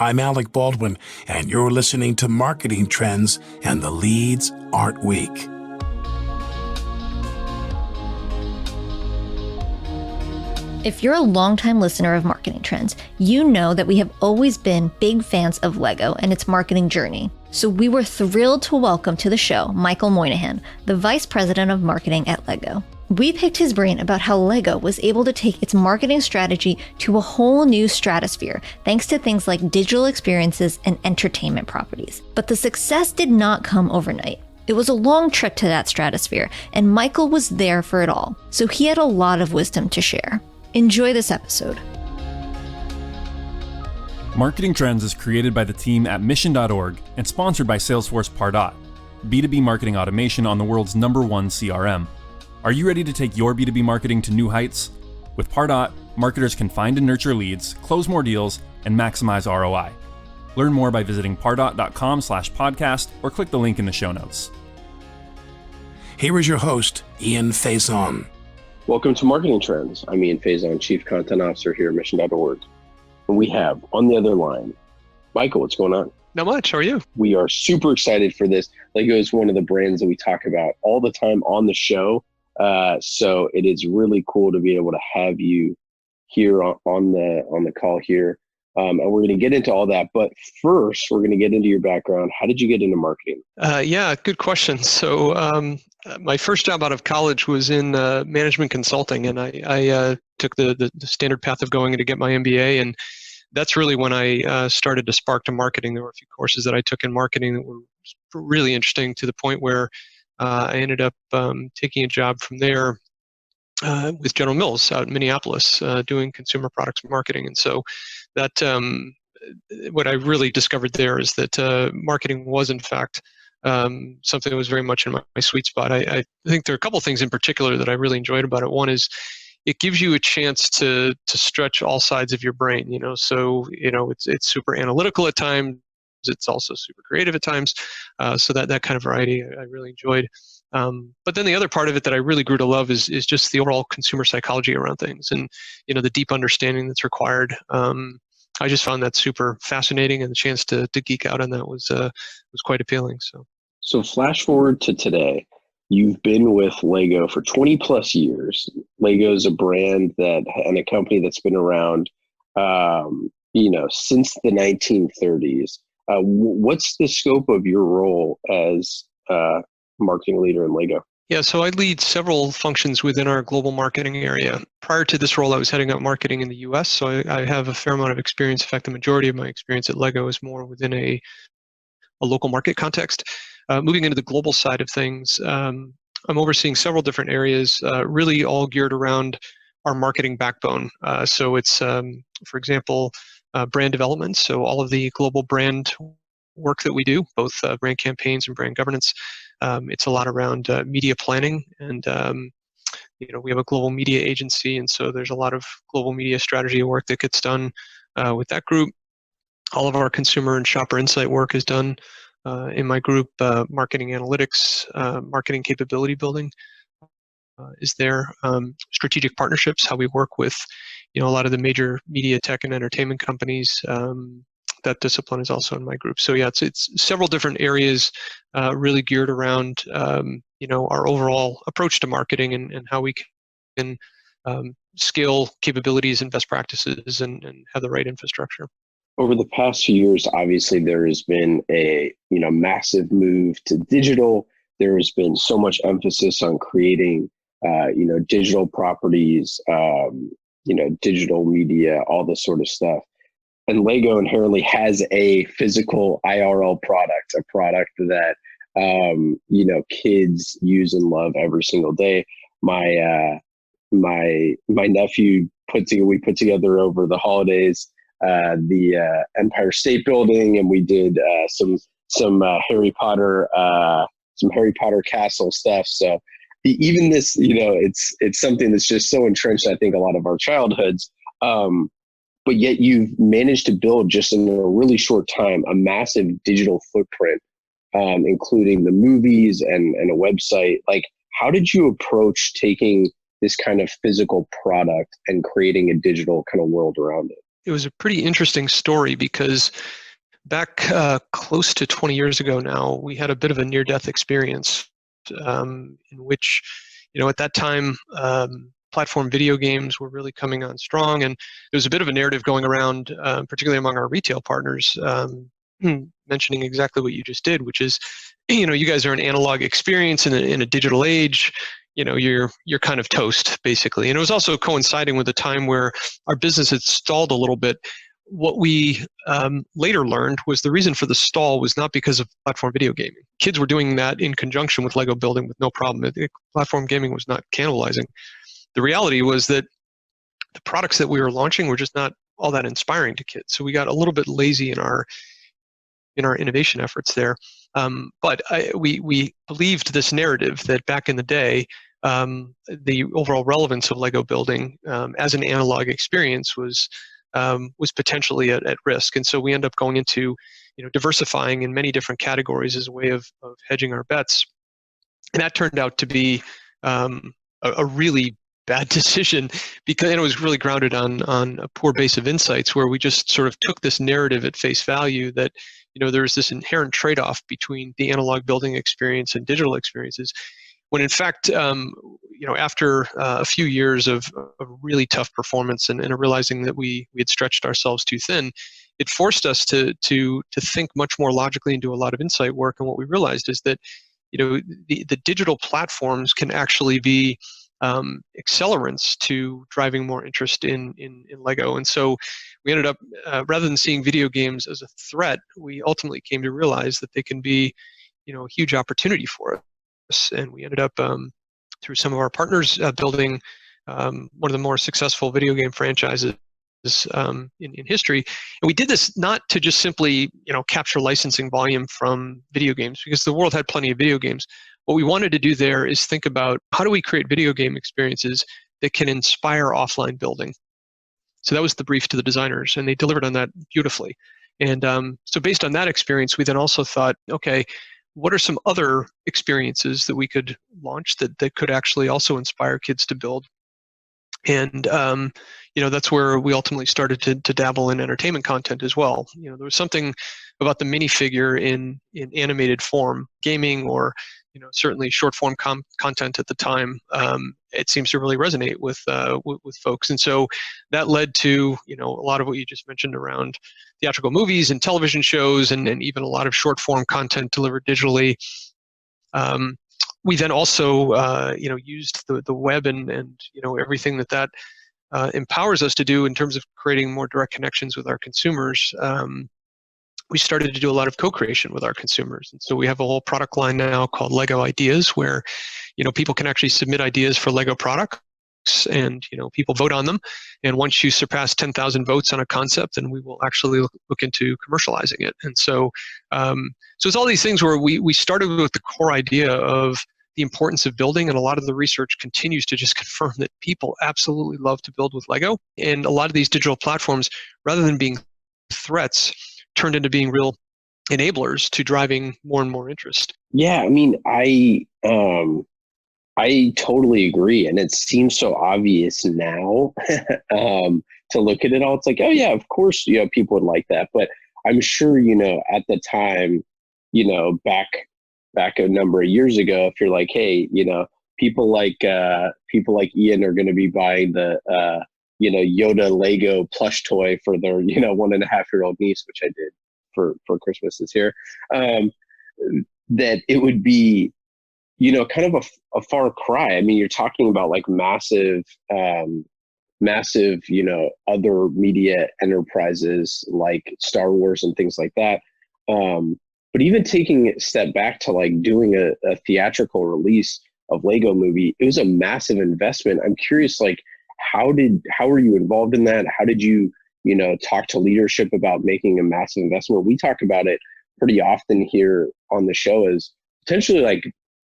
I'm Alec Baldwin, and you're listening to Marketing Trends and the Leeds Art Week. If you're a longtime listener of Marketing Trends, you know that we have always been big fans of LEGO and its marketing journey. So we were thrilled to welcome to the show Michael Moynihan, the Vice President of Marketing at LEGO. We picked his brain about how LEGO was able to take its marketing strategy to a whole new stratosphere thanks to things like digital experiences and entertainment properties. But the success did not come overnight. It was a long trip to that stratosphere, and Michael was there for it all, so he had a lot of wisdom to share. Enjoy this episode. Marketing Trends is created by the team at mission.org and sponsored by Salesforce Pardot, B2B marketing automation on the world's #1 CRM. Are you ready to take your B2B marketing to new heights? With Pardot, marketers can find and nurture leads, close more deals, and maximize ROI. Learn more by visiting pardot.com/podcast or click the link in the show notes. Here is your host, Ian Faison. Welcome to Marketing Trends. I'm Ian Faison, Chief Content Officer here at mission.org. And we have on the other line, Michael, what's going on? Not much. How are you? We are super excited for this. LEGO is one of the brands that we talk about all the time on the show. So it is really cool to be able to have you here on the call here. And we're going to get into all that. But first, we're going to get into your background. How did you get into marketing? Yeah, good question. So my first job out of college was in management consulting, and I took the standard path of going in to get my MBA. And that's really when I started to spark to marketing. There were a few courses that I took in marketing that were really interesting to the point where I ended up taking a job from there with General Mills out in Minneapolis, doing consumer products marketing. And so that what I really discovered there is that marketing was, in fact, something that was very much in my sweet spot. I think there are a couple of things in particular that I really enjoyed about it. One is it gives you a chance to stretch all sides of your brain. So it's super analytical at times. It's also super creative at times. So that kind of variety I really enjoyed. But then the other part of it that I really grew to love is just the overall consumer psychology around things and, the deep understanding that's required. I just found that super fascinating, and the chance to geek out on that was quite appealing. So flash forward to today. You've been with LEGO for 20 plus years. LEGO is a brand and a company that's been around, since the 1930s. What's the scope of your role as marketing leader in LEGO? Yeah, so I lead several functions within our global marketing area. Prior to this role, I was heading up marketing in the US, so I have a fair amount of experience. In fact, the majority of my experience at LEGO is more within a local market context. Moving into the global side of things, I'm overseeing several different areas, really all geared around our marketing backbone. So it's, for example, brand development, so all of the global brand work that we do, both brand campaigns and brand governance. It's a lot around media planning, and we have a global media agency, and so there's a lot of global media strategy work that gets done with that group. All of our consumer and shopper insight work is done in my group. Marketing analytics, marketing capability building is there. Strategic partnerships, how we work with a lot of the major media, tech, and entertainment companies. That discipline is also in my group. So yeah, it's several different areas really geared around our overall approach to marketing and how we can scale capabilities and best practices and have the right infrastructure. Over the past few years, obviously there has been a massive move to digital. There has been so much emphasis on creating digital properties, digital media, all this sort of stuff. And LEGO inherently has a physical IRL product, a product that kids use and love every single day. My nephew we put together over the holidays the Empire State Building, and we did some Harry Potter castle stuff. So even this, it's something that's just so entrenched, I think, a lot of our childhoods. But yet you've managed to build just in a really short time a massive digital footprint, including the movies and a website. Like, how did you approach taking this kind of physical product and creating a digital kind of world around it? was a pretty interesting story because back close to 20 years ago now, we had a bit of a near-death experience in which, at that time, platform video games were really coming on strong, and there was a bit of a narrative going around, particularly among our retail partners, mentioning exactly what you just did, which is, you guys are an analog experience in a digital age. You're kind of toast, basically. And it was also coinciding with a time where our business had stalled a little bit. What we later learned was the reason for the stall was not because of platform video gaming. Kids were doing that in conjunction with Lego building with no problem. Platform gaming was not cannibalizing. The reality was that the products that we were launching were just not all that inspiring to kids. So we got a little bit lazy in our innovation efforts there. But we believed this narrative that back in the day, the overall relevance of Lego building as an analog experience was potentially at risk. And so we end up going into diversifying in many different categories as a way of hedging our bets. And that turned out to be a really bad decision because it was really grounded on a poor base of insights, where we just sort of took this narrative at face value that there's this inherent trade-off between the analog building experience and digital experiences, when in fact after a few years of really tough performance and realizing that we had stretched ourselves too thin, it forced us to think much more logically and do a lot of insight work. And what we realized is that the digital platforms can actually be accelerants to driving more interest in Lego. And so we ended up, rather than seeing video games as a threat, we ultimately came to realize that they can be, a huge opportunity for us. And we ended up, through some of our partners, building one of the more successful video game franchises in history. And we did this not to just simply, capture licensing volume from video games, because the world had plenty of video games. What we wanted to do there is think about, how do we create video game experiences that can inspire offline building? So that was the brief to the designers, and they delivered on that beautifully. And so based on that experience, we then also thought, okay, what are some other experiences that we could launch that could actually also inspire kids to build? And that's where we ultimately started to dabble in entertainment content as well. There was something about the minifigure in animated form, gaming, or certainly short form content at the time. It seems to really resonate with folks, and so that led to a lot of what you just mentioned around theatrical movies and television shows, and even a lot of short form content delivered digitally. We then also used the web and everything that empowers us to do in terms of creating more direct connections with our consumers. We started to do a lot of co-creation with our consumers. And so we have a whole product line now called Lego Ideas, where people can actually submit ideas for Lego products, and people vote on them. And once you surpass 10,000 votes on a concept, then we will actually look into commercializing it. And so it's all these things where we started with the core idea of the importance of building, and a lot of the research continues to just confirm that people absolutely love to build with Lego. And a lot of these digital platforms, rather than being threats, turned into being real enablers to driving more and more interest. Yeah, I mean, I totally agree, and it seems so obvious now to look at it all. It's like, oh yeah, of course, people would like that, but I'm sure at the time, back a number of years ago, if you're like, hey, people like Ian are going to be buying the Yoda Lego plush toy for their 1.5-year-old niece, which I did for Christmas this year, that it would be kind of a far cry. I mean, you're talking about like massive other media enterprises like Star Wars and things like that. But even taking a step back to like doing a theatrical release of Lego Movie, it was a massive investment. I'm curious, like, how were you involved in that? How did you talk to leadership about making a massive investment? We talk about it pretty often here on the show as potentially like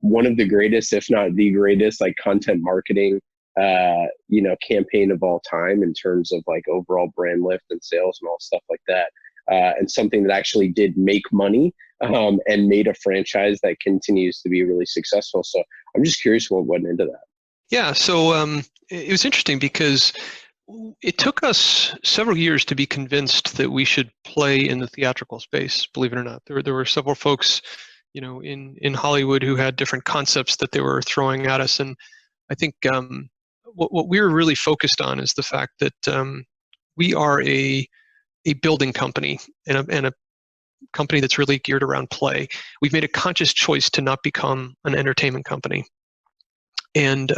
one of the greatest, if not the greatest, like content marketing, campaign of all time in terms of like overall brand lift and sales and all stuff like that. And something that actually did make money and made a franchise that continues to be really successful. So I'm just curious what went into that. Yeah, so it was interesting because It took us several years to be convinced that we should play in the theatrical space, believe it or not. There were several folks, in Hollywood who had different concepts that they were throwing at us. And I think what we were really focused on is the fact that we are a building company and a company that's really geared around play. We've made a conscious choice to not become an entertainment company. And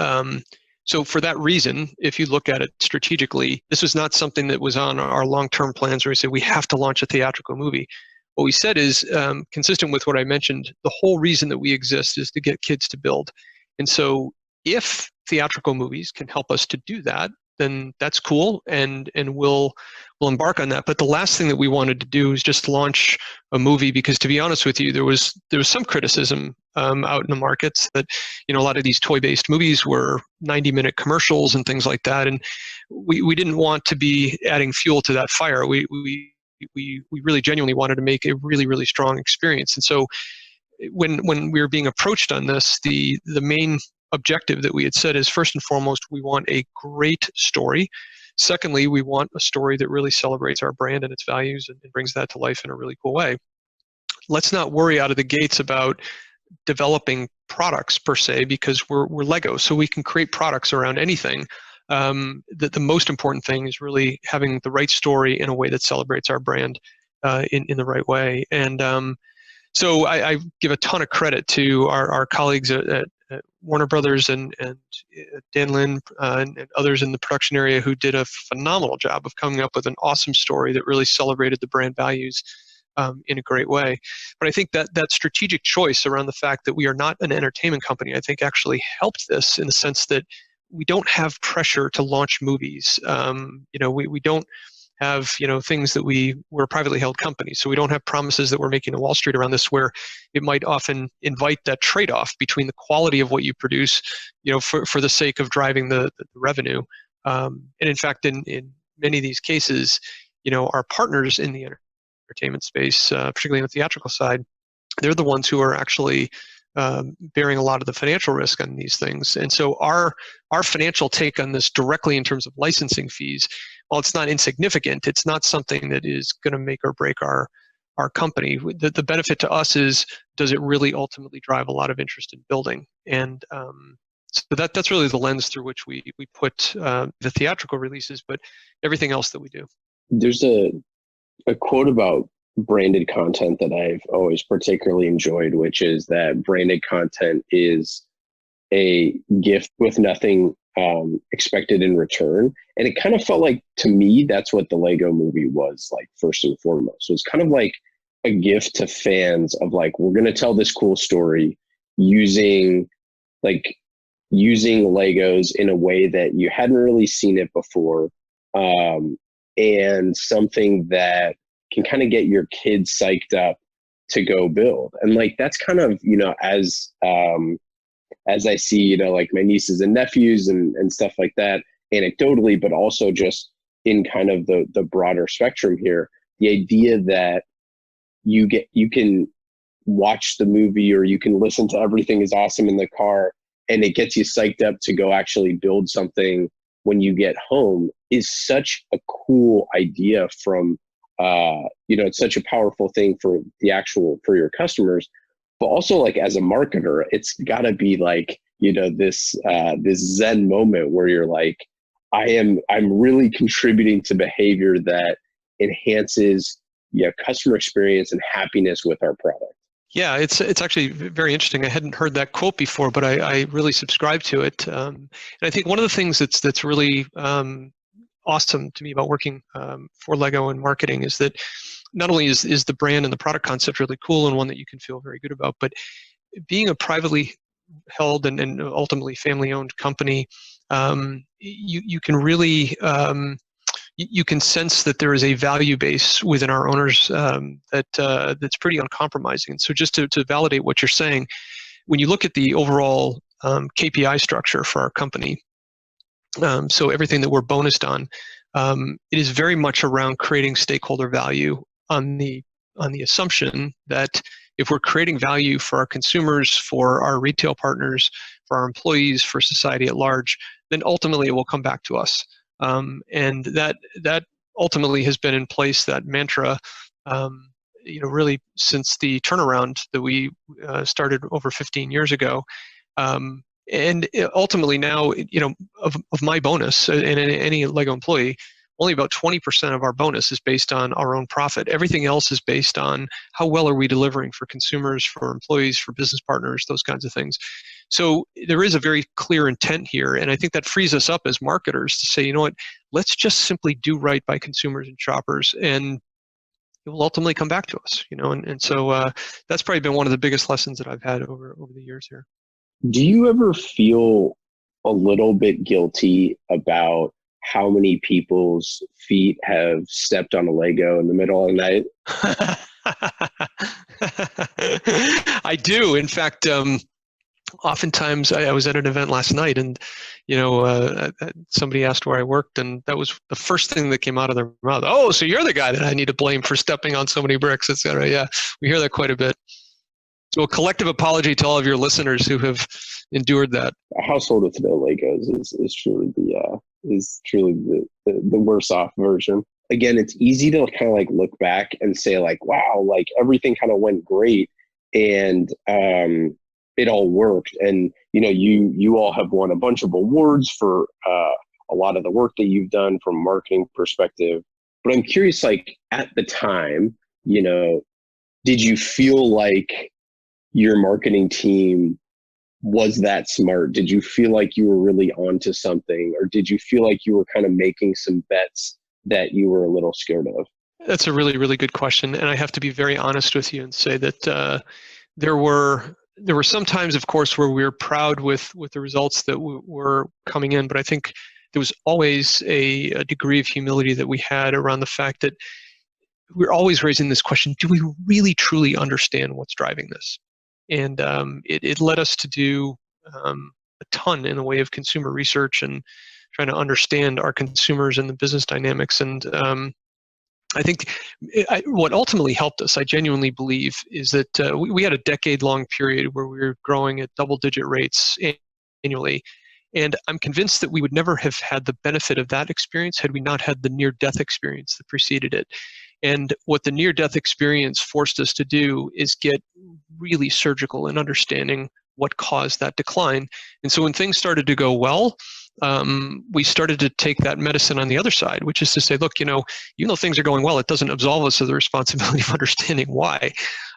so for that reason, if you look at it strategically, this was not something that was on our long-term plans where we said we have to launch a theatrical movie. What we said is, consistent with what I mentioned, the whole reason that we exist is to get kids to build. And so if theatrical movies can help us to do that, then that's cool, and we'll embark on that. But the last thing that we wanted to do is just launch a movie, because to be honest with you, there was some criticism out in the markets that a lot of these toy-based movies were 90-minute commercials and things like that, and we didn't want to be adding fuel to that fire. We really genuinely wanted to make a really, really strong experience. And so when we were being approached on this, the main objective that we had said is, first and foremost, we want a great story. Secondly, we want a story that really celebrates our brand and its values and brings that to life in a really cool way. Let's not worry out of the gates about developing products per se, because we're Lego, so we can create products around anything. The most important thing is really having the right story in a way that celebrates our brand in the right way. And so I give a ton of credit to our colleagues at Warner Brothers and Dan Lin and others in the production area who did a phenomenal job of coming up with an awesome story that really celebrated the brand values in a great way. But I think that strategic choice around the fact that we are not an entertainment company, I think actually helped this, in the sense that we don't have pressure to launch movies. We don't have things that we're a privately held company, so we don't have promises that we're making to Wall Street around this, where it might often invite that trade-off between the quality of what you produce, for the sake of driving the revenue. And in fact, in many of these cases, our partners in the entertainment space, particularly on the theatrical side, they're the ones who are actually bearing a lot of the financial risk on these things. And so our financial take on this directly in terms of licensing fees, while it's not insignificant, it's not something that is going to make or break our company. The benefit to us is, does it really ultimately drive a lot of interest in building? And so that's really the lens through which we put the theatrical releases, but everything else that we do. There's a quote about branded content that I've always particularly enjoyed, which is that branded content is a gift with nothing expected in return. And it kind of felt like, to me, that's what the Lego movie was like, first and foremost. So it's kind of like a gift to fans of like, we're going to tell this cool story using Legos in a way that you hadn't really seen it before. And something that can kind of get your kids psyched up to go build. And like, that's kind of, as I see, like my nieces and nephews and stuff like that, anecdotally, but also just in kind of the broader spectrum here, the idea that you can watch the movie, or you can listen to Everything Is Awesome in the car, and it gets you psyched up to go actually build something when you get home, is such a cool idea from, it's such a powerful thing for your customers. But also, like, as a marketer, it's got to be like, this Zen moment where you're like, I'm really contributing to behavior that enhances customer experience and happiness with our product. Yeah, it's actually very interesting. I hadn't heard that quote before, but I really subscribe to it. And I think one of the things that's really awesome to me about working for Lego and marketing is that not only is the brand and the product concept really cool and one that you can feel very good about, but being a privately held and ultimately family-owned company, you can really you can sense that there is a value base within our owners that's pretty uncompromising. And so just to validate what you're saying, when you look at the overall KPI structure for our company, so everything that we're bonused on, it is very much around creating stakeholder value on the assumption that if we're creating value for our consumers, for our retail partners, for our employees, for society at large, then ultimately it will come back to us. And that ultimately has been in place, that mantra, really since the turnaround that we started over 15 years ago. And ultimately now, of my bonus and any Lego employee, only about 20% of our bonus is based on our own profit. Everything else is based on how well are we delivering for consumers, for employees, for business partners, those kinds of things. So there is a very clear intent here, and I think that frees us up as marketers to say, you know what, let's just simply do right by consumers and shoppers, and it will ultimately come back to us. And so that's probably been one of the biggest lessons that I've had over the years here. Do you ever feel a little bit guilty about how many people's feet have stepped on a Lego in the middle of the night? I do. In fact, oftentimes I was at an event last night, and somebody asked where I worked, and that was the first thing that came out of their mouth. Oh, so you're the guy that I need to blame for stepping on so many bricks, etc. Yeah, we hear that quite a bit. So a collective apology to all of your listeners who have endured that. A household with no Legos is truly the worse off version. Again, it's easy to kind of like look back and say like, wow, like everything kind of went great, and it all worked. And you all have won a bunch of awards for a lot of the work that you've done from a marketing perspective. But I'm curious, like at the time, did you feel like your marketing team was that smart? Did you feel like you were really onto something, or did you feel like you were kind of making some bets that you were a little scared of? That's a really, really good question. And I have to be very honest with you and say that there were some times, of course, where we were proud with the results that were coming in, but I think there was always a degree of humility that we had around the fact that we're always raising this question, do we really truly understand what's driving this? And it led us to do a ton in the way of consumer research and trying to understand our consumers and the business dynamics. And I think what ultimately helped us, I genuinely believe, is that we had a decade-long period where we were growing at double-digit rates annually. And I'm convinced that we would never have had the benefit of that experience had we not had the near-death experience that preceded it. And what the near-death experience forced us to do is get really surgical in understanding what caused that decline. And so when things started to go well, we started to take that medicine on the other side, which is to say, look, even though things are going well, it doesn't absolve us of the responsibility of understanding why.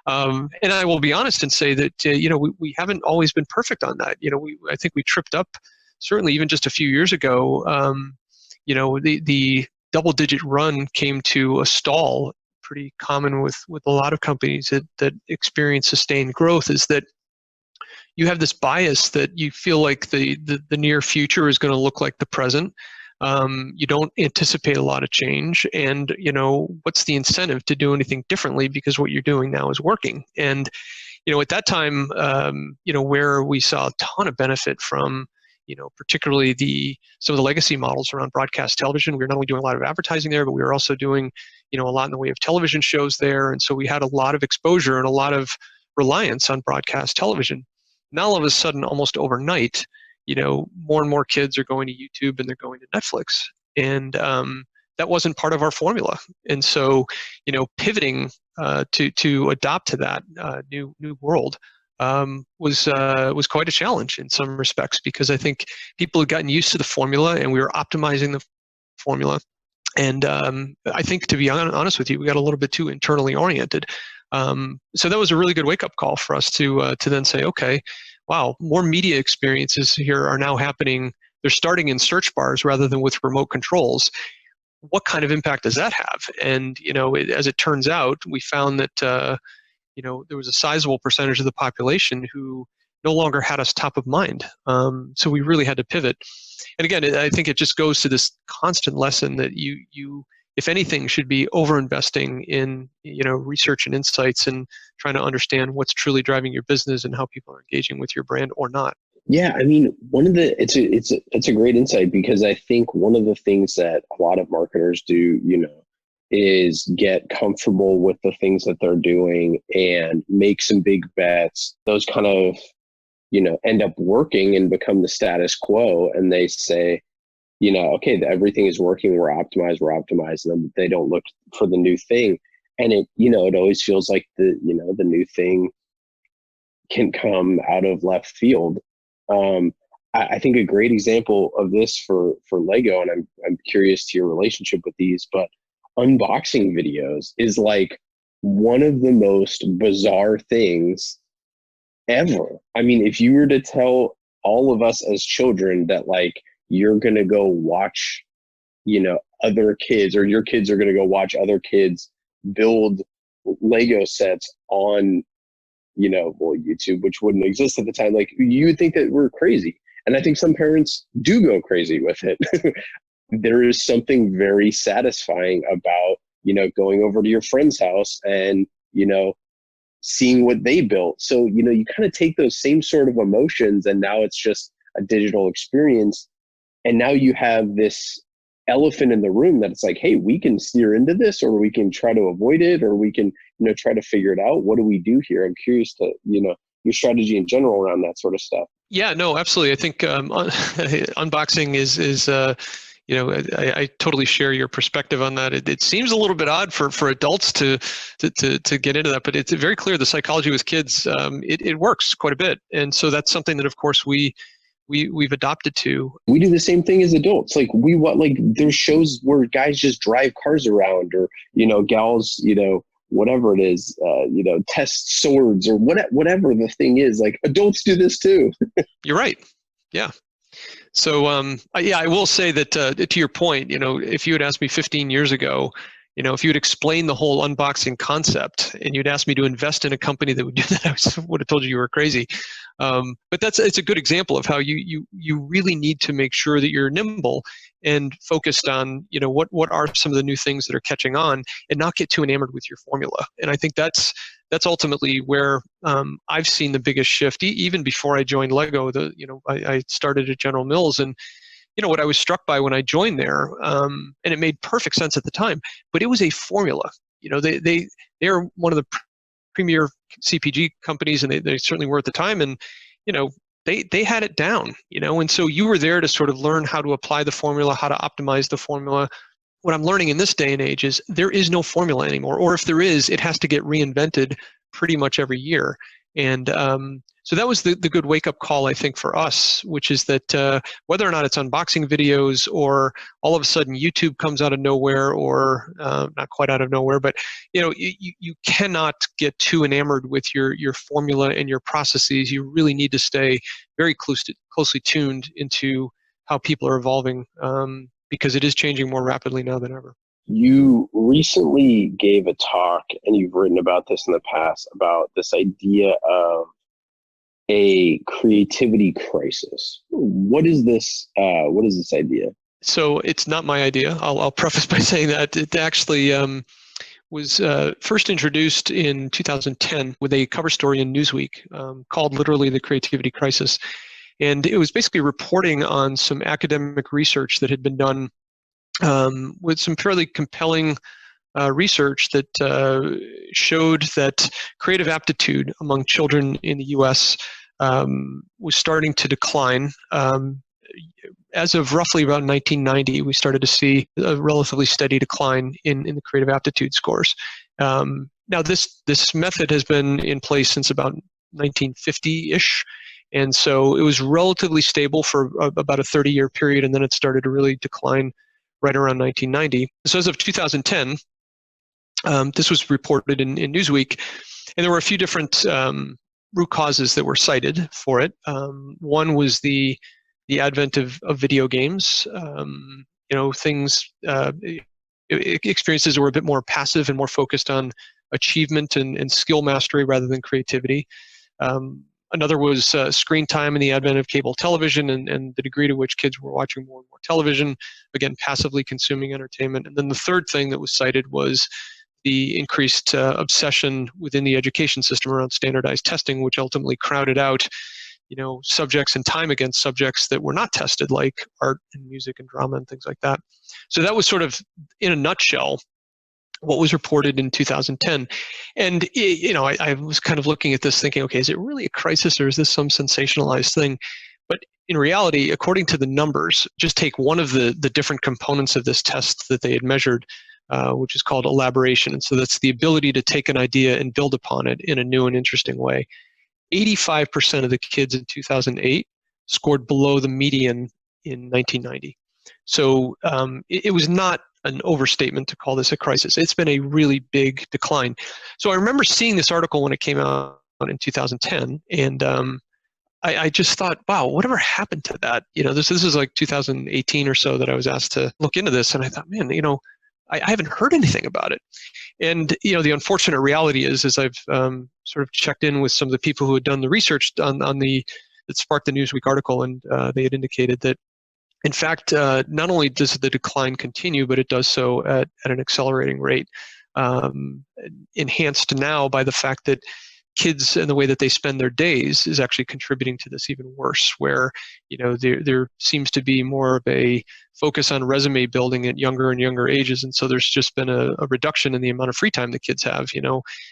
And I will be honest and say that, we haven't always been perfect on that. I think we tripped up, certainly even just a few years ago, the double-digit run came to a stall. Pretty common with a lot of companies that experience sustained growth is that you have this bias that you feel like the near future is going to look like the present. You don't anticipate a lot of change, and what's the incentive to do anything differently because what you're doing now is working. And at that time, where we saw a ton of benefit from particularly some of the legacy models around broadcast television. We were not only doing a lot of advertising there, but we were also doing, a lot in the way of television shows there. And so we had a lot of exposure and a lot of reliance on broadcast television. Now, all of a sudden, almost overnight, more and more kids are going to YouTube and they're going to Netflix. And that wasn't part of our formula. And so, pivoting to adopt to that new world was quite a challenge in some respects, because I think people had gotten used to the formula and we were optimizing the formula. And I think, to be honest with you, we got a little bit too internally oriented. So that was a really good wake-up call for us to then say, okay, wow, more media experiences here are now happening. They're starting in search bars rather than with remote controls. What kind of impact does that have? And as it turns out, we found that there was a sizable percentage of the population who no longer had us top of mind. So we really had to pivot. And again, I think it just goes to this constant lesson that you if anything, should be over-investing in research and insights and trying to understand what's truly driving your business and how people are engaging with your brand or not. Yeah, I mean, it's a great insight, because I think one of the things that a lot of marketers do, is get comfortable with the things that they're doing and make some big bets. Those kind of, end up working and become the status quo. And they say, okay, everything is working, we're optimized, and then they don't look for the new thing. And it always feels like the new thing can come out of left field. I think a great example of this for Lego, and I'm curious to your relationship with these, but unboxing videos is like one of the most bizarre things ever. I mean, if you were to tell all of us as children that like you're gonna go watch, other kids, or your kids are gonna go watch other kids build Lego sets on, YouTube, which wouldn't exist at the time, like you would think that we're crazy. And I think some parents do go crazy with it. There is something very satisfying about, going over to your friend's house and, seeing what they built. So, you kind of take those same sort of emotions, and now it's just a digital experience. And now you have this elephant in the room that it's like, hey, we can steer into this, or we can try to avoid it, or we can, try to figure it out. What do we do here? I'm curious to, your strategy in general around that sort of stuff. Yeah, no, absolutely. I think unboxing is I totally share your perspective on that. It seems a little bit odd for adults to get into that, but it's very clear the psychology with kids, it works quite a bit. And so that's something that, of course, we've adopted to. We do the same thing as adults. Like there's shows where guys just drive cars around, or, gals, whatever it is, test swords, or whatever the thing is. Like adults do this too. You're right. Yeah. So, I will say that to your point, if you had asked me 15 years ago, if you had explained the whole unboxing concept and you'd asked me to invest in a company that would do that, I would have told you were crazy. But it's a good example of how you really need to make sure that you're nimble and focused on, what are some of the new things that are catching on, and not get too enamored with your formula. And I think that's ultimately where I've seen the biggest shift. Even before I joined Lego, I started at General Mills, and what I was struck by when I joined there, and it made perfect sense at the time, but it was a formula. They are one of the premier CPG companies, and they certainly were at the time, and they had it down, and so you were there to sort of learn how to apply the formula, how to optimize the formula. What I'm learning in this day and age is there is no formula anymore, or if there is, it has to get reinvented pretty much every year. And so that was the good wake-up call, I think, for us, which is that whether or not it's unboxing videos, or all of a sudden YouTube comes out of nowhere, or not quite out of nowhere, but you cannot get too enamored with your formula and your processes. You really need to stay very closely tuned into how people are evolving, because it is changing more rapidly now than ever. You recently gave a talk, and you've written about this in the past, about this idea of a creativity crisis. What is this idea? So it's not my idea. I'll preface by saying that it actually was first introduced in 2010 with a cover story in Newsweek called literally The Creativity Crisis. And it was basically reporting on some academic research that had been done with some fairly compelling research that showed that creative aptitude among children in the U.S. Was starting to decline. As of roughly about 1990, we started to see a relatively steady decline in the creative aptitude scores. Now, this method has been in place since about 1950-ish, and so it was relatively stable for about a 30-year period, and then it started to really decline right around 1990. So as of 2010, this was reported in Newsweek, and there were a few different root causes that were cited for it. One was the advent of video games. Experiences were a bit more passive and more focused on achievement and skill mastery rather than creativity. Another was screen time and the advent of cable television and the degree to which kids were watching more and more television, again, passively consuming entertainment. And then the third thing that was cited was the increased obsession within the education system around standardized testing, which ultimately crowded out, subjects and time against subjects that were not tested, like art and music and drama and things like that. So that was sort of, in a nutshell, what was reported in 2010. And, I was kind of looking at this thinking, okay, is it really a crisis, or is this some sensationalized thing? But in reality, according to the numbers, just take one of the different components of this test that they had measured, which is called elaboration. And so that's the ability to take an idea and build upon it in a new and interesting way. 85% of the kids in 2008 scored below the median in 1990. So it was not an overstatement to call this a crisis. It's been a really big decline. So I remember seeing this article when it came out in 2010, and I just thought, wow, whatever happened to that? This is like 2018 or so that I was asked to look into this, and I thought, man, I haven't heard anything about it. And the unfortunate reality is I've sort of checked in with some of the people who had done the research on that sparked the Newsweek article, and they had indicated that, in fact, not only does the decline continue, but it does so at an accelerating rate, enhanced now by the fact that kids and the way that they spend their days is actually contributing to this even worse, where there seems to be more of a focus on resume building at younger and younger ages, and so there's just been a reduction in the amount of free time the kids have,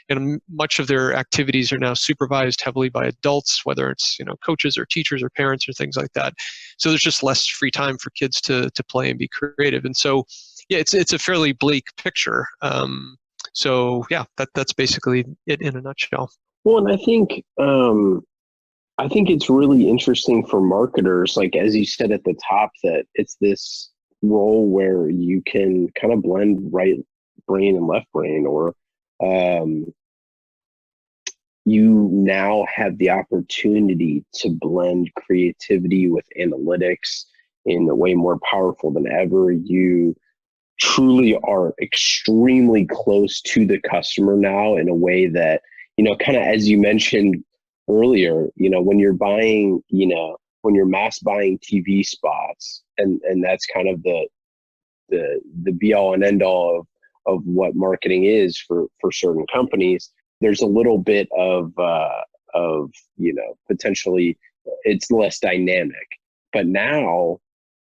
and much of their activities are now supervised heavily by adults, whether it's coaches or teachers or parents or things like that. So there's just less free time for kids to play and be creative, and so yeah, it's a fairly bleak picture. So yeah, that's basically it in a nutshell. Well, and I think it's really interesting for marketers, like as you said at the top, that it's this role where you can kind of blend right brain and left brain, or you now have the opportunity to blend creativity with analytics in a way more powerful than ever. You truly are extremely close to the customer now in a way that, kind of as you mentioned earlier, when you're buying, when you're mass buying TV spots, and that's kind of the be all and end all of what marketing is for certain companies, there's a little bit of potentially it's less dynamic. But now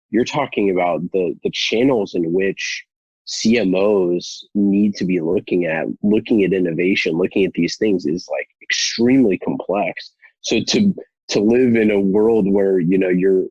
you're talking about the channels in which CMOs need to be looking at innovation, looking at these things is like extremely complex. So to live in a world where, you're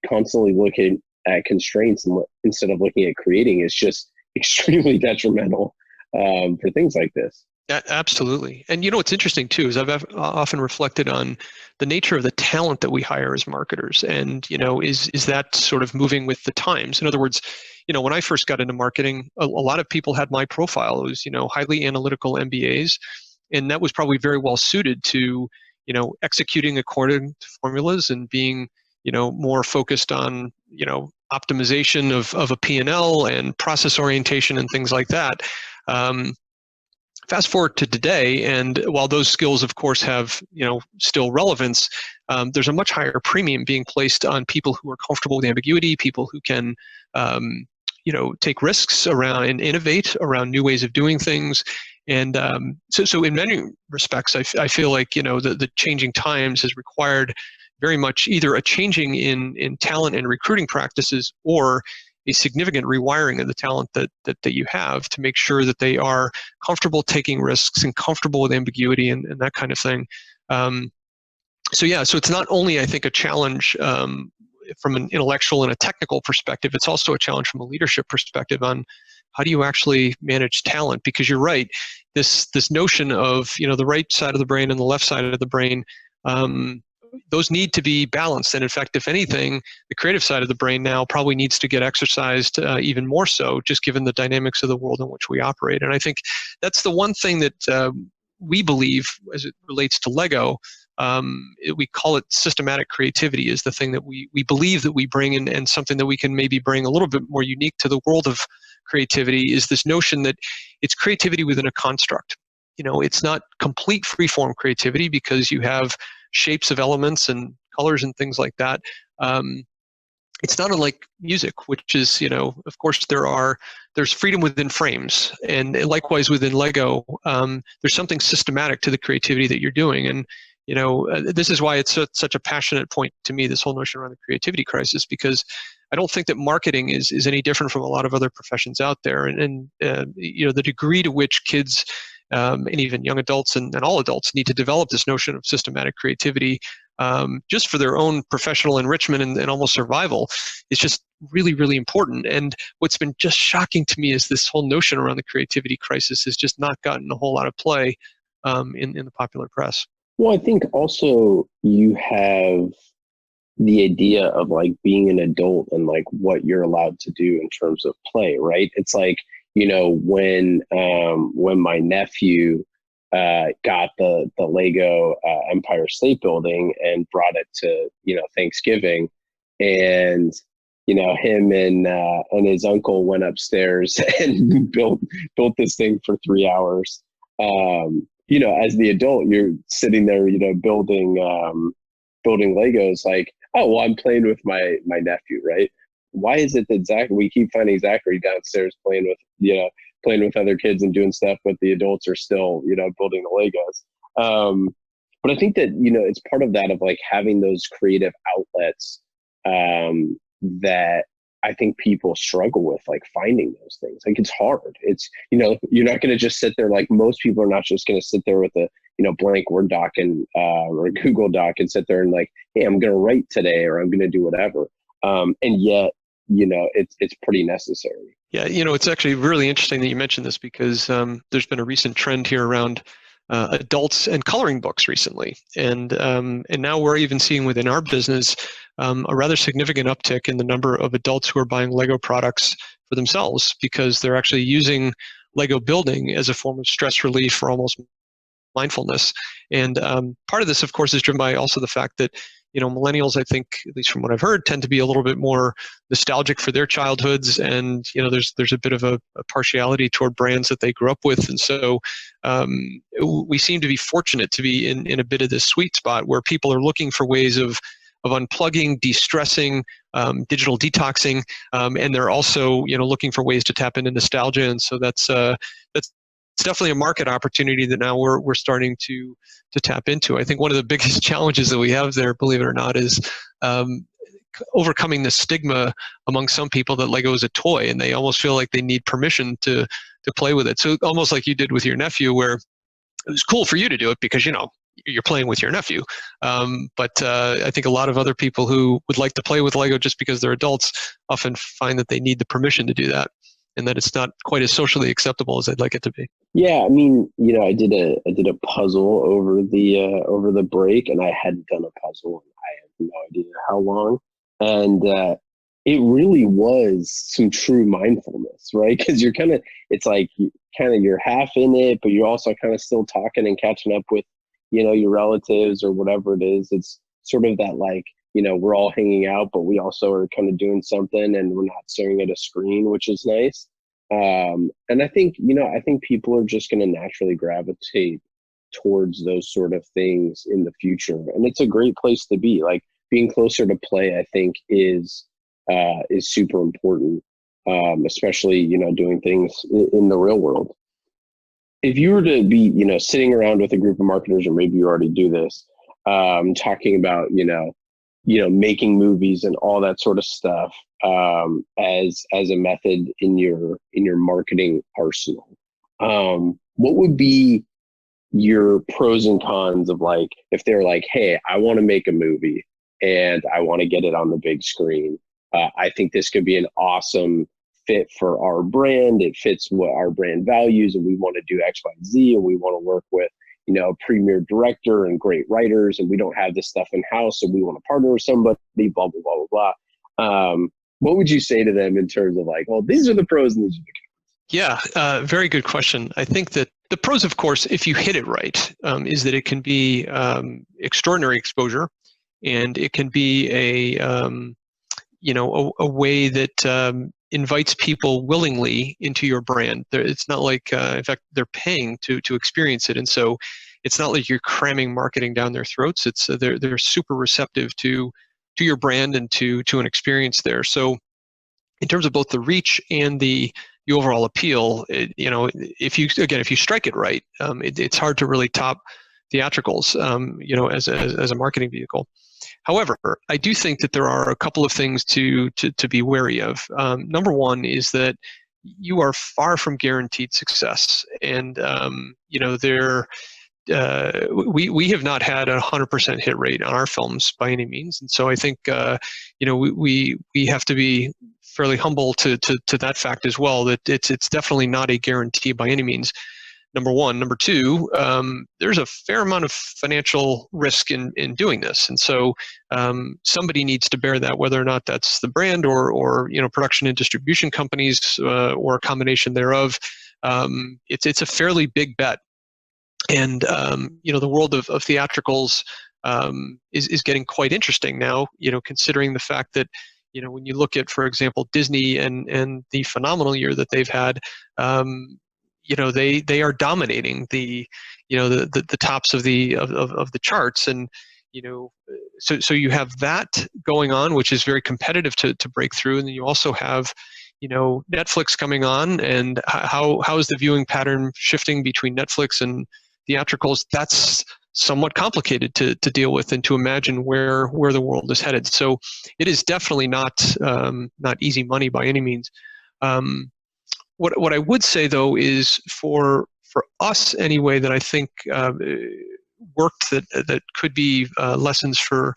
constantly looking at constraints instead of looking at creating is just extremely detrimental for things like this. Yeah, absolutely. And what's interesting too is I've often reflected on the nature of the talent that we hire as marketers, and is that sort of moving with the times? In other words, when I first got into marketing, a lot of people had my profile. It was highly analytical MBAs, and that was probably very well suited to executing according to formulas and being more focused on optimization of a P&L and process orientation and things like that. Fast forward to today, and while those skills, of course, have still relevance, there's a much higher premium being placed on people who are comfortable with ambiguity, people who can take risks around and innovate around new ways of doing things. And so in many respects, I feel like the changing times has required very much either a changing in talent and recruiting practices, or a significant rewiring of the talent that you have to make sure that they are comfortable taking risks and comfortable with ambiguity and that kind of thing. So it's not only, I think, a challenge from an intellectual and a technical perspective, it's also a challenge from a leadership perspective on how do you actually manage talent? Because you're right, this notion of the right side of the brain and the left side of the brain, those need to be balanced. And in fact, if anything, the creative side of the brain now probably needs to get exercised even more so, just given the dynamics of the world in which we operate. And I think that's the one thing that we believe as it relates to Lego. We call it systematic creativity, is the thing that we believe that we bring in, and something that we can maybe bring a little bit more unique to the world of creativity is this notion that it's creativity within a construct. It's not complete free-form creativity because you have shapes of elements and colors and things like that. It's not unlike music, which is, of course, there's freedom within frames, and likewise within Lego, there's something systematic to the creativity that you're doing. And this is why it's such a passionate point to me, this whole notion around the creativity crisis, because I don't think that marketing is any different from a lot of other professions out there. And the degree to which kids and even young adults and all adults need to develop this notion of systematic creativity just for their own professional enrichment and almost survival. It's just really, really important. And what's been just shocking to me is this whole notion around the creativity crisis has just not gotten a whole lot of play in the popular press. Well, I think also you have the idea of like being an adult and like what you're allowed to do in terms of play, right? It's like, when my nephew got the Lego Empire State Building and brought it to Thanksgiving, and him and his uncle went upstairs and built this thing for 3 hours. As the adult, you're sitting there, building Legos. Like, oh well, I'm playing with my nephew, right? Why is it that we keep finding Zachary downstairs playing with other kids and doing stuff, but the adults are still, building the Legos. But I think that, it's part of that, of like having those creative outlets that I think people struggle with, like finding those things. Like it's hard. It's, you're not going to just sit there. Like most people are not just going to sit there with a, blank Word doc and or Google Doc and sit there and like, hey, I'm going to write today or I'm going to do whatever. And yet, it's pretty necessary. Yeah, it's actually really interesting that you mentioned this because there's been a recent trend here around adults and coloring books recently, and now we're even seeing within our business a rather significant uptick in the number of adults who are buying Lego products for themselves because they're actually using Lego building as a form of stress relief or almost mindfulness. And part of this, of course, is driven by also the fact that millennials, I think, at least from what I've heard, tend to be a little bit more nostalgic for their childhoods, and there's a bit of a partiality toward brands that they grew up with, and so we seem to be fortunate to be in a bit of this sweet spot where people are looking for ways of unplugging, de-stressing, digital detoxing, and they're also looking for ways to tap into nostalgia, and so that's definitely a market opportunity that now we're starting to tap into. I think one of the biggest challenges that we have there, believe it or not, is overcoming the stigma among some people that Lego is a toy, and they almost feel like they need permission to play with it. So almost like you did with your nephew, where it was cool for you to do it because you're playing with your nephew. But I think a lot of other people who would like to play with Lego just because they're adults often find that they need the permission to do that, and that it's not quite as socially acceptable as I'd like it to be. Yeah, I mean, I did a puzzle over the break, and I hadn't done a puzzle, and I have no idea how long, and it really was some true mindfulness, right? Because it's like you're half in it, but you're also kind of still talking and catching up with, your relatives or whatever it is. It's sort of that like, we're all hanging out, but we also are kind of doing something and we're not staring at a screen, which is nice. And I think people are just going to naturally gravitate towards those sort of things in the future. And it's a great place to be. Like being closer to play, I think is super important, especially, doing things in the real world. If you were to be, sitting around with a group of marketers, or maybe you already do this, talking about, making movies and all that sort of stuff, as a method in your marketing arsenal, what would be your pros and cons of like, if they're like, hey, I want to make a movie and I want to get it on the big screen. I think this could be an awesome fit for our brand. It fits what our brand values, and we want to do X, Y, Z, and we want to work with a premier director and great writers, and we don't have this stuff in house, so we want to partner with somebody, blah, blah, blah, blah, blah. What would you say to them in terms of like, well, these are the pros and these are the cons? Yeah, very good question. I think that the pros, of course, if you hit it right, is that it can be extraordinary exposure, and it can be a way that invites people willingly into your brand. It's not like, in fact, they're paying to experience it, and so it's not like you're cramming marketing down their throats. It's they're super receptive to your brand and to an experience there. So, in terms of both the reach and the overall appeal, if you strike it right, it's hard to really top theatricals, as a marketing vehicle. However, I do think that there are a couple of things to be wary of. Number one is that, you are far from guaranteed success. And we have not had a 100% hit rate on our films by any means. And so I think we have to be fairly humble to that fact as well, that it's definitely not a guarantee by any means. Number one. Number two, there's a fair amount of financial risk in doing this. And so somebody needs to bear that, whether or not that's the brand or production and distribution companies or a combination thereof. It's a fairly big bet. And the world of theatricals is getting quite interesting now, considering the fact that when you look at, for example, Disney and the phenomenal year that they've had, they are dominating the tops of the charts. And so you have that going on, which is very competitive to break through. And then you also have Netflix coming on, and how is the viewing pattern shifting between Netflix and theatricals? That's somewhat complicated to deal with and to imagine where the world is headed. So it is definitely not easy money by any means. What I would say, though, is for us anyway, that I think worked that could be lessons for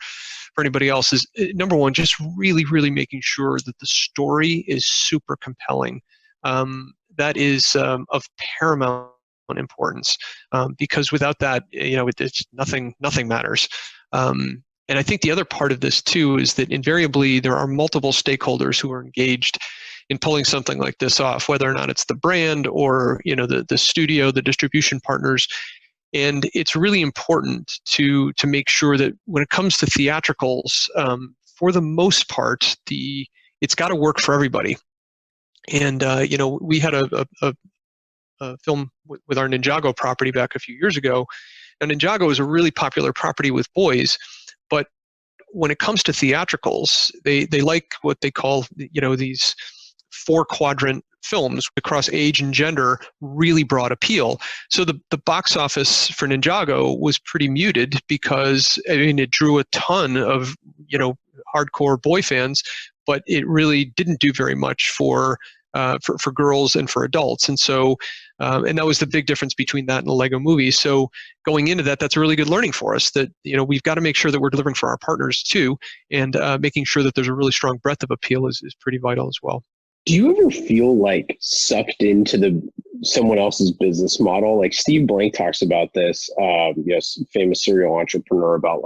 anybody else is, number one, just really making sure that the story is super compelling. That is of paramount importance, because without that, it's nothing matters. And I think the other part of this too is that invariably there are multiple stakeholders who are engaged in pulling something like this off, whether or not it's the brand or the studio, the distribution partners. And it's really important to make sure that when it comes to theatricals, for the most part, it's got to work for everybody. And we had a film with our Ninjago property back a few years ago. Now, Ninjago is a really popular property with boys, but when it comes to theatricals, they like what they call these 4-quadrant films across age and gender, really broad appeal. So the box office for Ninjago was pretty muted because it drew a ton of hardcore boy fans, but it really didn't do very much for girls and for adults. And so and that was the big difference between that and the Lego movie. So going into that, that's a really good learning for us, that we've got to make sure that we're delivering for our partners too, and making sure that there's a really strong breadth of appeal is pretty vital as well. Do you ever feel like sucked into someone else's business model? Like Steve Blank talks about this, famous serial entrepreneur, about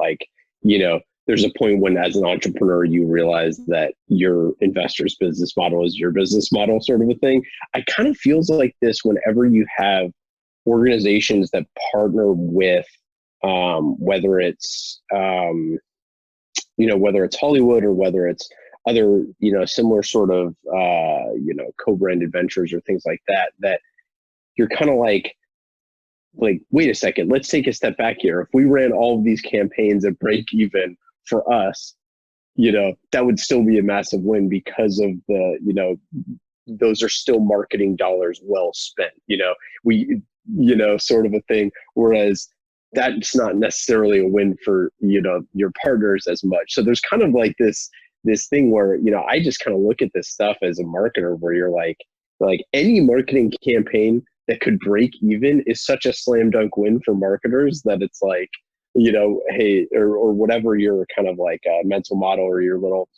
there's a point when as an entrepreneur, you realize that your investor's business model is your business model, sort of a thing. I kind of feels like this whenever you have organizations that partner with, whether it's Hollywood or whether it's other, similar sort of, co-branded ventures or things like that, that you're kind of like, wait a second, let's take a step back here. If we ran all of these campaigns at break even for us, that would still be a massive win, because of those are still marketing dollars well spent, sort of a thing. Whereas that's not necessarily a win for, your partners as much. So there's kind of like this thing where, I just kind of look at this stuff as a marketer, where you're like any marketing campaign that could break even is such a slam dunk win for marketers, that it's like, hey, or whatever your kind of like mental model, or your little,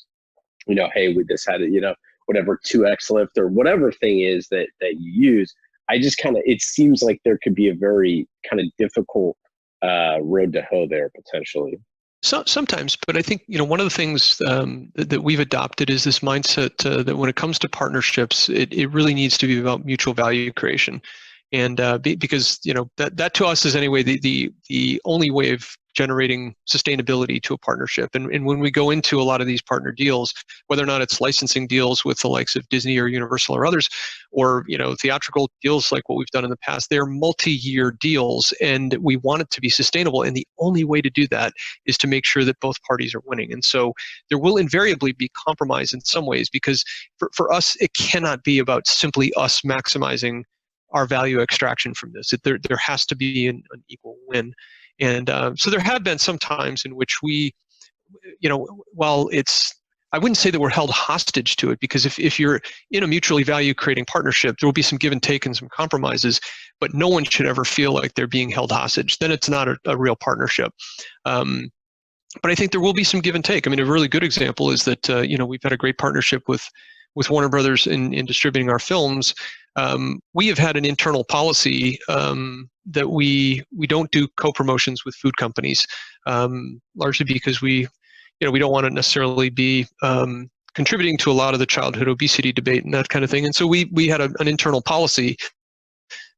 hey, we just had it, whatever 2x lift or whatever thing is that you use. I just kind of, it seems like there could be a very kind of difficult road to hoe there potentially. So, sometimes, but I think one of the things that we've adopted is this mindset that when it comes to partnerships, it really needs to be about mutual value creation, and because that to us is anyway the only way of generating sustainability to a partnership. And when we go into a lot of these partner deals, whether or not it's licensing deals with the likes of Disney or Universal or others, or theatrical deals like what we've done in the past, they're multi-year deals, and we want it to be sustainable. And the only way to do that is to make sure that both parties are winning. And so there will invariably be compromise in some ways, because for us, it cannot be about simply us maximizing our value extraction from this. There has to be an equal win. And so there have been some times in which we, while I wouldn't say that we're held hostage to it, because if you're in a mutually value creating partnership, there will be some give and take and some compromises, but no one should ever feel like they're being held hostage. Then it's not a real partnership. But I think there will be some give and take. I mean, a really good example is that we've had a great partnership with Warner Brothers in distributing our films. We have had an internal policy that we don't do co-promotions with food companies, largely because we don't want to necessarily be contributing to a lot of the childhood obesity debate and that kind of thing. And so we had an internal policy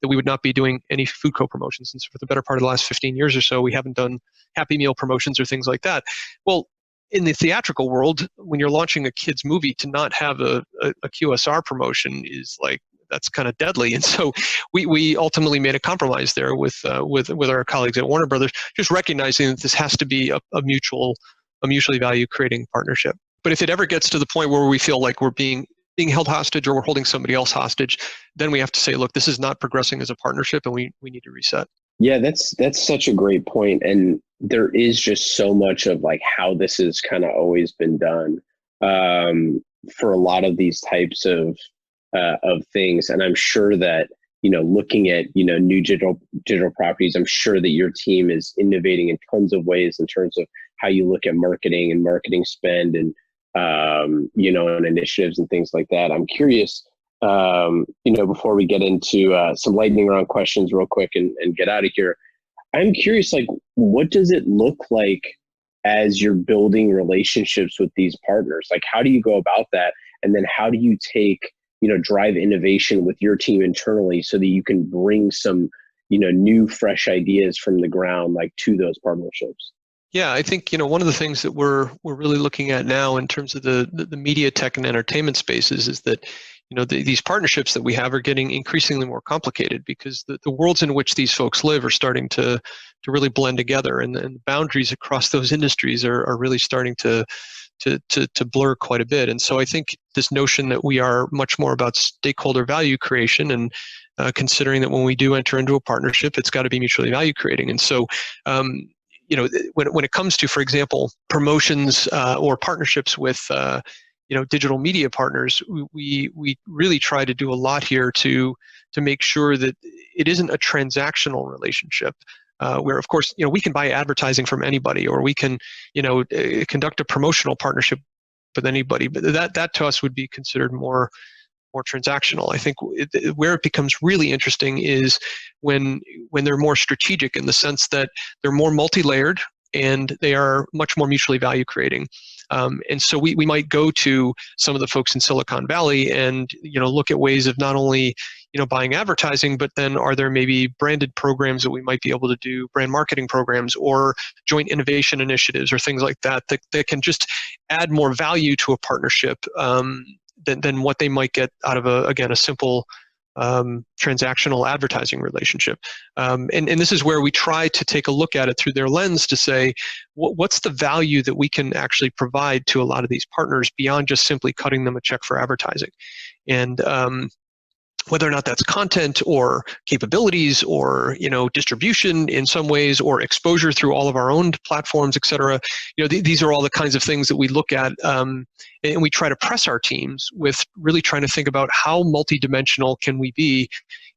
that we would not be doing any food co-promotions. And so for the better part of the last 15 years or so, we haven't done Happy Meal promotions or things like that. Well, in the theatrical world, when you're launching a kid's movie, to not have a QSR promotion is like, that's kind of deadly. And so we ultimately made a compromise there with our colleagues at Warner Brothers, just recognizing that this has to be a mutually value creating partnership. But if it ever gets to the point where we feel like we're being held hostage or we're holding somebody else hostage, then we have to say, look, this is not progressing as a partnership, and we need to reset. Yeah, that's such a great point. And there is just so much of like how this has kind of always been done for a lot of these types of things. And I'm sure that, looking at, new digital properties, I'm sure that your team is innovating in tons of ways in terms of how you look at marketing and marketing spend and, and initiatives and things like that. I'm curious, before we get into some lightning round questions real quick and get out of here, I'm curious, like, what does it look like as you're building relationships with these partners? Like, how do you go about that? And then how do you drive innovation with your team internally so that you can bring some, new, fresh ideas from the ground, like, to those partnerships? Yeah, I think one of the things that we're really looking at now in terms of the media tech and entertainment spaces is that these partnerships that we have are getting increasingly more complicated, because the worlds in which these folks live are starting to really blend together, and the boundaries across those industries are really starting to blur quite a bit. And so I think this notion that we are much more about stakeholder value creation, and considering that when we do enter into a partnership, it's got to be mutually value creating. And so when it comes to, for example, promotions or partnerships with digital media partners, we really try to do a lot here to make sure that it isn't a transactional relationship, where, of course, we can buy advertising from anybody, or we can conduct a promotional partnership with anybody, but that to us would be considered more transactional. I think where it becomes really interesting is when they're more strategic, in the sense that they're more multi-layered and they are much more mutually value creating. And so we might go to some of the folks in Silicon Valley and look at ways of not only buying advertising, but then are there maybe branded programs that we might be able to do, brand marketing programs, or joint innovation initiatives, or things like that can just add more value to a partnership than what they might get out of a simple transactional advertising relationship. And this is where we try to take a look at it through their lens to say, what's the value that we can actually provide to a lot of these partners beyond just simply cutting them a check for advertising? And whether or not that's content or capabilities or distribution in some ways, or exposure through all of our own platforms, et cetera. These are all the kinds of things that we look at, and we try to press our teams with really trying to think about how multidimensional can we be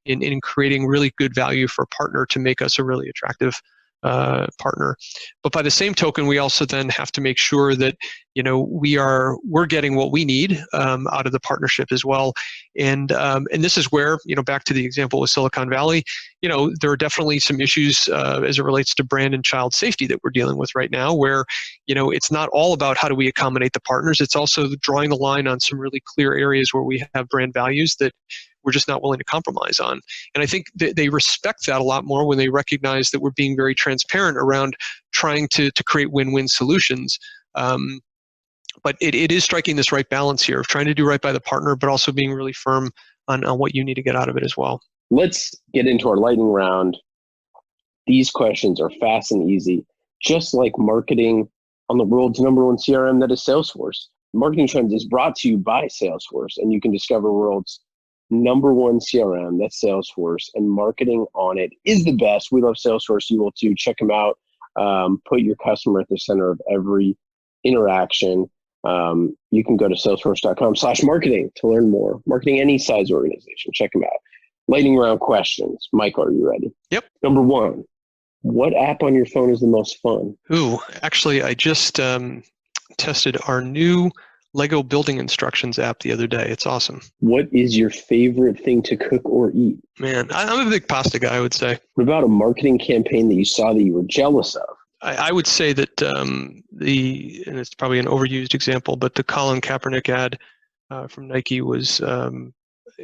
in creating really good value for a partner to make us a really attractive partner. But by the same token, we also then have to make sure that we're getting what we need out of the partnership as well. And this is where, back to the example with Silicon Valley, there are definitely some issues as it relates to brand and child safety that we're dealing with right now, where it's not all about how do we accommodate the partners, it's also drawing the line on some really clear areas where we have brand values that we're just not willing to compromise on. And I think they respect that a lot more when they recognize that we're being very transparent around trying to create win-win solutions. But it is striking this right balance here of trying to do right by the partner, but also being really firm on what you need to get out of it as well. Let's get into our lightning round. These questions are fast and easy, just like marketing on the world's #1 CRM, that is Salesforce. Marketing Trends is brought to you by Salesforce, and you can discover world's #1 CRM, that's Salesforce, and marketing on it is the best. We love Salesforce. You will too. Check them out. Put your customer at the center of every interaction. You can go to salesforce.com/marketing to learn more. Marketing any size organization. Check them out. Lightning round questions. Michael, are you ready? Yep. Number one, what app on your phone is the most fun? Ooh, actually, I just tested our new Lego building instructions app the other day. It's awesome. What is your favorite thing to cook or eat? Man, I'm a big pasta guy, I would say. What about a marketing campaign that you saw that you were jealous of? I would say that and it's probably an overused example, but the Colin Kaepernick ad from Nike was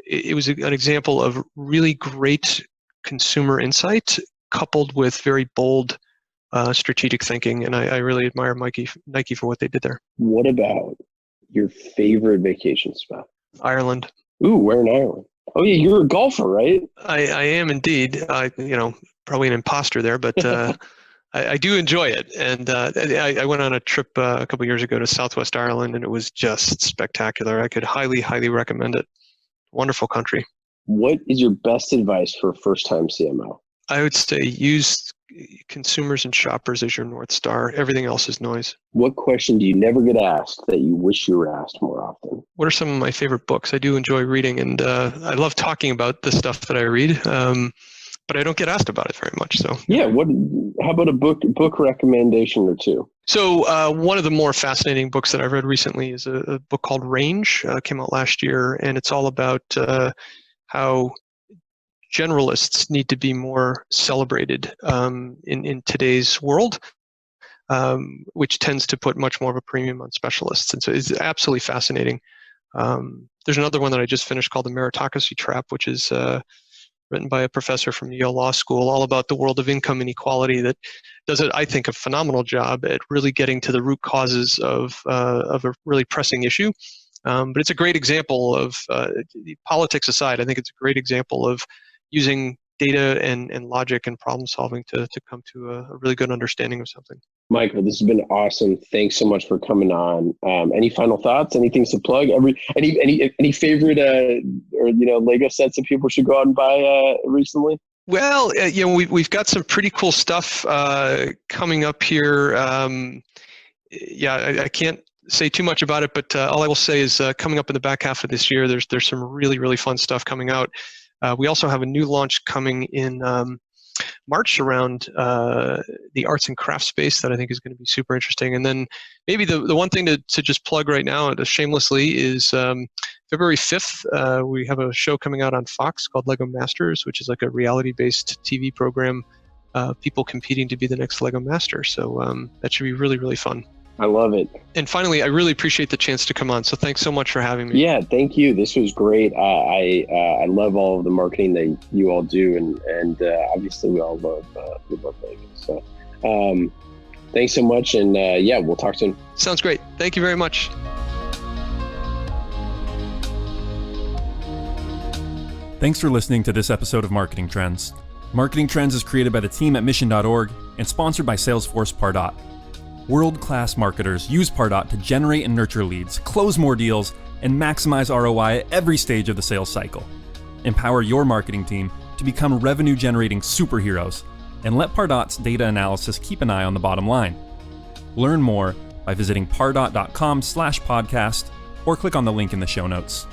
it was an example of really great consumer insight coupled with very bold strategic thinking, and I really admire Nike for what they did there. What about your favorite vacation spot? Ireland. Ooh, where in Ireland? Oh yeah, you're a golfer, right? I am indeed. Probably an imposter there, but I do enjoy it. And I went on a trip a couple years ago to Southwest Ireland, and it was just spectacular. I could highly, highly recommend it. Wonderful country. What is your best advice for a first-time CMO? I would say use consumers and shoppers as your North Star. Everything else is noise. What question do you never get asked that you wish you were asked more often? What are some of my favorite books? I do enjoy reading, and I love talking about the stuff that I read, but I don't get asked about it very much. So yeah, how about a book recommendation or two? So one of the more fascinating books that I've read recently is a book called Range. Came out last year, and it's all about how generalists need to be more celebrated in today's world, which tends to put much more of a premium on specialists. And so it's absolutely fascinating. There's another one that I just finished called The Meritocracy Trap, which is written by a professor from Yale Law School, all about the world of income inequality, that does, I think, a phenomenal job at really getting to the root causes of a really pressing issue. But it's a great example of, politics aside, I think it's a great example of using data and logic and problem solving to come to a really good understanding of something. Michael, this has been awesome. Thanks so much for coming on. Any final thoughts? Anything to plug? Any favorite Lego sets that people should go out and buy recently? Well, we've got some pretty cool stuff coming up here. I can't say too much about it, but all I will say is coming up in the back half of this year, there's some really, really fun stuff coming out. We also have a new launch coming in March around the arts and crafts space that I think is going to be super interesting. And then maybe the one thing to just plug right now, shamelessly, is February 5th, we have a show coming out on Fox called Lego Masters, which is like a reality-based TV program, people competing to be the next Lego Master. So that should be really, really fun. I love it. And finally, I really appreciate the chance to come on. So thanks so much for having me. Yeah, thank you. This was great. I love all of the marketing that you all do, and obviously we all love Lego. So thanks so much, and we'll talk soon. Sounds great. Thank you very much. Thanks for listening to this episode of Marketing Trends. Marketing Trends is created by the team at Mission.org and sponsored by Salesforce Pardot. World-class marketers use Pardot to generate and nurture leads, close more deals, and maximize ROI at every stage of the sales cycle. Empower your marketing team to become revenue-generating superheroes, and let Pardot's data analysis keep an eye on the bottom line. Learn more by visiting pardot.com/podcast or click on the link in the show notes.